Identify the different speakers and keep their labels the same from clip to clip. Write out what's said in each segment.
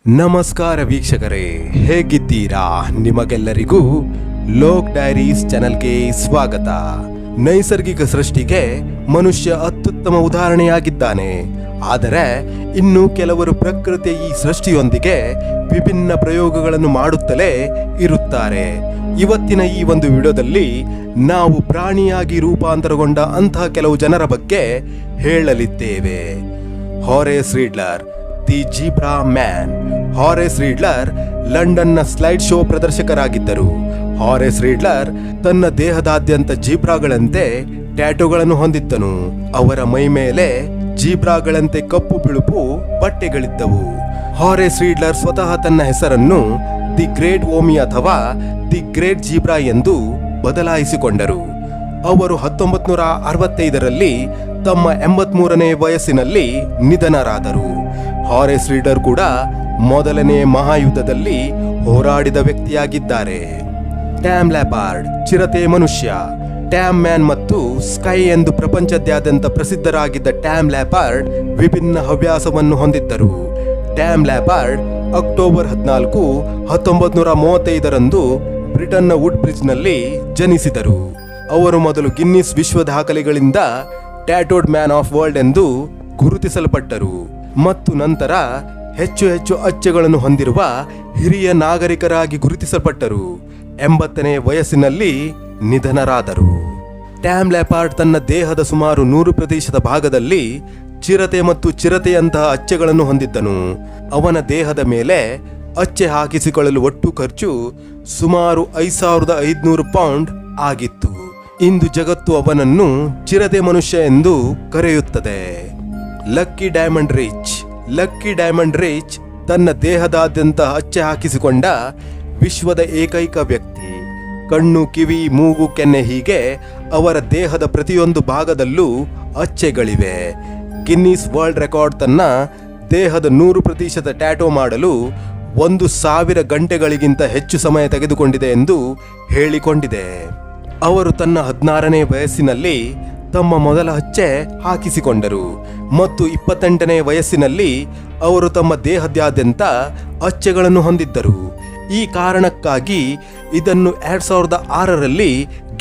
Speaker 1: ನಮಸ್ಕಾರ ವೀಕ್ಷಕರೇ, ಹೇಗಿದ್ದೀರಾ? ನಿಮಗೆಲ್ಲರಿಗೂ ಲೋಕ್ ಡೈರೀಸ್ ಚಾನೆಲ್ಗೆ ಸ್ವಾಗತ. ನೈಸರ್ಗಿಕ ಸೃಷ್ಟಿಗೆ ಮನುಷ್ಯ ಅತ್ಯುತ್ತಮ ಉದಾಹರಣೆಯಾಗಿದ್ದಾನೆ. ಆದರೆ ಇನ್ನು ಕೆಲವರು ಪ್ರಕೃತಿಯ ಈ ಸೃಷ್ಟಿಯೊಂದಿಗೆ ವಿಭಿನ್ನ ಪ್ರಯೋಗಗಳನ್ನು ಮಾಡುತ್ತಲೇ ಇರುತ್ತಾರೆ. ಇವತ್ತಿನ ಈ ಒಂದು ವಿಡಿಯೋದಲ್ಲಿ ನಾವು ಪ್ರಾಣಿಯಾಗಿ ರೂಪಾಂತರಗೊಂಡ ಅಂತಹ ಕೆಲವು ಜನರ ಬಗ್ಗೆ ಹೇಳಲಿದ್ದೇವೆ. ಹಾರೇಸ್ ರೀಡ್ಲರ್, ದಿ ಜೀಬ್ರಾ ಮ್ಯಾನ್. ಹಾರೇಸ್ ರೀಡ್ಲರ್ ಲಂಡನ್ನ ಸ್ಲೈಡ್ ಶೋ ಪ್ರದರ್ಶಕರಾಗಿದ್ದರು. ಹಾರೇಸ್ ರೀಡ್ಲರ್ ತನ್ನ ದೇಹದಾದ್ಯಂತ ಜೀಬ್ರಾಗಳಂತೆ ಟ್ಯಾಟೂಗಳನ್ನು ಹೊಂದಿದ್ದನು. ಅವರ ಮೈ ಮೇಲೆ ಜೀಬ್ರಾಗಳಂತೆ ಕಪ್ಪು ಬಿಳುಪು ಬಟ್ಟೆಗಳಿದ್ದವು. ಹಾರೇಸ್ ರೀಡ್ಲರ್ ಸ್ವತಃ ತನ್ನ ಹೆಸರನ್ನು ದಿ ಗ್ರೇಟ್ ಓಮಿ ಅಥವಾ ದಿ ಗ್ರೇಟ್ ಜೀಬ್ರಾ ಎಂದು ಬದಲಾಯಿಸಿಕೊಂಡರು. ಅವರು 1965ರಲ್ಲಿ ತಮ್ಮ 83ನೇ ವಯಸ್ಸಿನಲ್ಲಿ ನಿಧನರಾದರು. ಹಾರೇಸ್ ರೀಡರ್ ಕೂಡ ಮೊದಲನೇ ಮಹಾಯುದ್ಧದಲ್ಲಿ ಹೋರಾಡಿದ ವ್ಯಕ್ತಿಯಾಗಿದ್ದಾರೆ. ಟ್ಯಾಮ್ ಲ್ಯಾಪಾರ್ಡ್, ಚಿರತೆ ಮನುಷ್ಯ. ಟ್ಯಾಮ್ ಮ್ಯಾನ್ ಮತ್ತು ಸ್ಕೈ ಎಂದು ಪ್ರಪಂಚದಾದ್ಯಂತ ಪ್ರಸಿದ್ಧರಾಗಿದ್ದ ಟ್ಯಾಮ್ ಲ್ಯಾಪಾರ್ಡ್ ವಿಭಿನ್ನ ಹವ್ಯಾಸವನ್ನು ಹೊಂದಿದ್ದರು. ಟ್ಯಾಮ್ ಲ್ಯಾಪಾರ್ಡ್ ಅಕ್ಟೋಬರ್ 14, 1935ರಂದು ಬ್ರಿಟನ್ನ ವುಡ್ ಬ್ರಿಡ್ಜ್ನಲ್ಲಿ ಜನಿಸಿದರು. ಅವರು ಮೊದಲು ಗಿನ್ನಿಸ್ ವಿಶ್ವ ದಾಖಲೆಗಳಿಂದ ಟ್ಯಾಟೂಡ್ ಮ್ಯಾನ್ ಆಫ್ ವರ್ಲ್ಡ್ ಎಂದು ಗುರುತಿಸಲ್ಪಟ್ಟರು ಮತ್ತು ನಂತರ ಹೆಚ್ಚು ಹೆಚ್ಚು ಅಚ್ಚೆಗಳನ್ನು ಹೊಂದಿರುವ ಹಿರಿಯ ನಾಗರಿಕರಾಗಿ ಗುರುತಿಸಲ್ಪಟ್ಟರು. 80ನೇ ವಯಸ್ಸಿನಲ್ಲಿ ನಿಧನರಾದರು. ಟ್ಯಾಮ್ ಲ್ಯಾಪಾರ್ಡ್ ತನ್ನ ದೇಹದ ಸುಮಾರು 100% ಭಾಗದಲ್ಲಿ ಚಿರತೆ ಮತ್ತು ಚಿರತೆಯಂತಹ ಅಚ್ಚೆಗಳನ್ನು ಹೊಂದಿದ್ದನು. ಅವನ ದೇಹದ ಮೇಲೆ ಅಚ್ಚೆ ಹಾಕಿಸಿಕೊಳ್ಳಲು ಒಟ್ಟು ಖರ್ಚು ಸುಮಾರು 5500 ಪೌಂಡ್ ಆಗಿತ್ತು. ಇಂದು ಜಗತ್ತು ಅವನನ್ನು ಚಿರತೆ ಮನುಷ್ಯ ಎಂದು ಕರೆಯುತ್ತದೆ. Lucky diamond rich. Lucky diamond rich ತನ್ನ ದೇಹದಾದ್ಯಂತ ಅಚ್ಚೆ ಹಾಕಿಸಿಕೊಂಡ ವಿಶ್ವದ ಏಕೈಕ ವ್ಯಕ್ತಿ. ಕಣ್ಣು, ಕಿವಿ, ಮೂಗು, ಕೆನ್ನೆ ಹೀಗೆ ಅವರ ದೇಹದ ಪ್ರತಿಯೊಂದು ಭಾಗದಲ್ಲೂ ಅಚ್ಚೆಗಳಿವೆ. ಗಿನ್ನಿಸ್ ವರ್ಲ್ಡ್ ರೆಕಾರ್ಡ್ ತನ್ನ ದೇಹದ 100% ಟ್ಯಾಟೋ ಮಾಡಲು 1000 ಗಂಟೆಗಳಿಗಿಂತ ಹೆಚ್ಚು ಸಮಯ ತೆಗೆದುಕೊಂಡಿದೆ ಎಂದು ಹೇಳಿಕೊಂಡಿದೆ. ಅವರು ತನ್ನ 16ನೇ ವಯಸ್ಸಿನಲ್ಲಿ ತಮ್ಮ ಮೊದಲ ಅಚ್ಚೆ ಹಾಕಿಸಿಕೊಂಡರು ಮತ್ತು 28ನೇ ವಯಸ್ಸಿನಲ್ಲಿ ಅವರು ತಮ್ಮ ದೇಹದಾದ್ಯಂತ ಅಚ್ಚೆಗಳನ್ನು ಹೊಂದಿದ್ದರು. ಈ ಕಾರಣಕ್ಕಾಗಿ ಇದನ್ನು 2006ರಲ್ಲಿ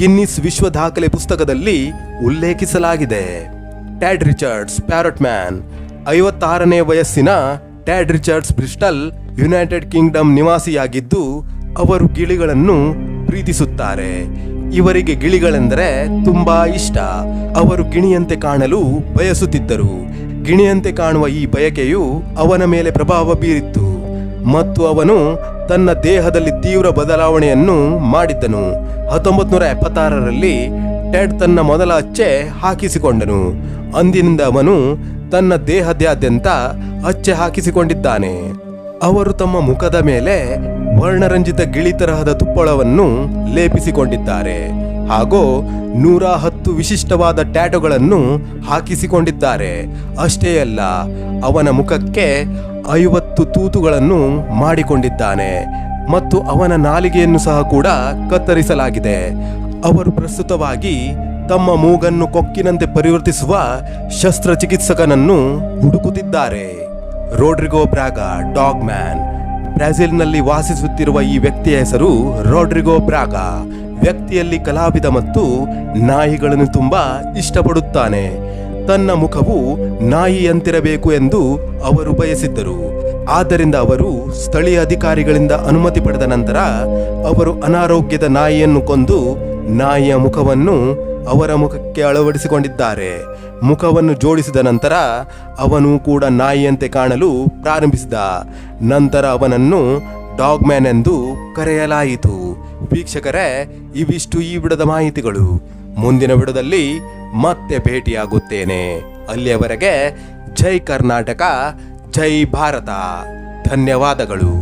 Speaker 1: ಗಿನ್ನಿಸ್ ವಿಶ್ವ ದಾಖಲೆ ಪುಸ್ತಕದಲ್ಲಿ ಉಲ್ಲೇಖಿಸಲಾಗಿದೆ. Ted Richards, parrot man. 56ನೇ ವಯಸ್ಸಿನ Ted Richards Bristol, United Kingdom ನಿವಾಸಿಯಾಗಿದ್ದು ಅವರು ಗಿಳಿಗಳನ್ನು ಪ್ರೀತಿಸುತ್ತಾರೆ. ಇವರಿಗೆ ಗಿಳಿಗಳೆಂದರೆ ತುಂಬಾ ಇಷ್ಟ. ಅವರು ಗಿಣಿಯಂತೆ ಕಾಣಲು ಬಯಸುತ್ತಿದ್ದರು. ಗಿಣಿಯಂತೆ ಕಾಣುವ ಈ ಬಯಕೆಯು ಅವನ ಮೇಲೆ ಪ್ರಭಾವ ಬೀರಿತ್ತು ಮತ್ತು ಅವನು ತನ್ನ ದೇಹದಲ್ಲಿ ತೀವ್ರ ಬದಲಾವಣೆಯನ್ನು ಮಾಡಿದ್ದನು. 1976ರಲ್ಲಿ ಟೆಡ್ ತನ್ನ ಮೊದಲ ಅಚ್ಚೆ ಹಾಕಿಸಿಕೊಂಡನು. ಅಂದಿನಿಂದ ಅವನು ತನ್ನ ದೇಹದಾದ್ಯಂತ ಅಚ್ಚೆ ಹಾಕಿಸಿಕೊಂಡಿದ್ದಾನೆ. ಅವರು ತಮ್ಮ ಮುಖದ ಮೇಲೆ ವರ್ಣರಂಜಿತ ಗಿಳಿ ತರಹದ ತುಪ್ಪಳವನ್ನು ಲೇಪಿಸಿಕೊಂಡಿದ್ದಾರೆ ಹಾಗೂ 110 ವಿಶಿಷ್ಟವಾದ ಟ್ಯಾಟೋಗಳನ್ನು ಹಾಕಿಸಿಕೊಂಡಿದ್ದಾರೆ. ಅಷ್ಟೇ ಅಲ್ಲ, ಅವನ ಮುಖಕ್ಕೆ 50 ತೂತುಗಳನ್ನು ಮಾಡಿಕೊಂಡಿದ್ದಾನೆ ಮತ್ತು ಅವನ ನಾಲಿಗೆಯನ್ನು ಸಹ ಕೂಡ ಕತ್ತರಿಸಲಾಗಿದೆ. ಅವರು ಪ್ರಸ್ತುತವಾಗಿ ತಮ್ಮ ಮೂಗನ್ನು ಕೊಕ್ಕಿನಂತೆ ಪರಿವರ್ತಿಸುವ ಶಸ್ತ್ರಚಿಕಿತ್ಸಕನನ್ನು ಹುಡುಕುತ್ತಿದ್ದಾರೆ. Rodrigo Braga, dog man. ಬ್ರೆಜಿಲ್ನಲ್ಲಿ ವಾಸಿಸುತ್ತಿರುವ ಈ ವ್ಯಕ್ತಿಯ ಹೆಸರು ರೋಡ್ರಿಗೋ ಬ್ರಾಗಾ. ವ್ಯಕ್ತಿಯಲ್ಲಿ ಕಲಾವಿದ ಮತ್ತು ನಾಯಿಗಳನ್ನು ತುಂಬಾ ಇಷ್ಟಪಡುತ್ತಾನೆ. ತನ್ನ ಮುಖವು ನಾಯಿಯಂತಿರಬೇಕು ಎಂದು ಅವರು ಬಯಸಿದ್ದರು. ಆದ್ದರಿಂದ ಅವರು ಸ್ಥಳೀಯ ಅಧಿಕಾರಿಗಳಿಂದ ಅನುಮತಿ ಪಡೆದ ನಂತರ ಅವರು ಅನಾರೋಗ್ಯದ ನಾಯಿಯನ್ನು ಕೊಂದು ನಾಯಿಯ ಮುಖವನ್ನು ಅವರ ಮುಖಕ್ಕೆ ಅಳವಡಿಸಿಕೊಂಡಿದ್ದಾರೆ. ಮುಖವನ್ನು ಜೋಡಿಸಿದ ನಂತರ ಅವನು ಕೂಡ ನಾಯಿಯಂತೆ ಕಾಣಲು ಪ್ರಾರಂಭಿಸಿದ. ನಂತರ ಅವನನ್ನು ಡಾಗ್ ಮ್ಯಾನ್ ಎಂದು ಕರೆಯಲಾಯಿತು. ವೀಕ್ಷಕರೇ, ಇವಿಷ್ಟು ಈ ವಿಡಿಯೋದ ಮಾಹಿತಿಗಳು. ಮುಂದಿನ ವಿಡಿಯೋದಲ್ಲಿ ಮತ್ತೆ ಭೇಟಿಯಾಗುತ್ತೇನೆ. ಅಲ್ಲಿಯವರೆಗೆ ಜೈ ಕರ್ನಾಟಕ, ಜೈ ಭಾರತ. ಧನ್ಯವಾದಗಳು.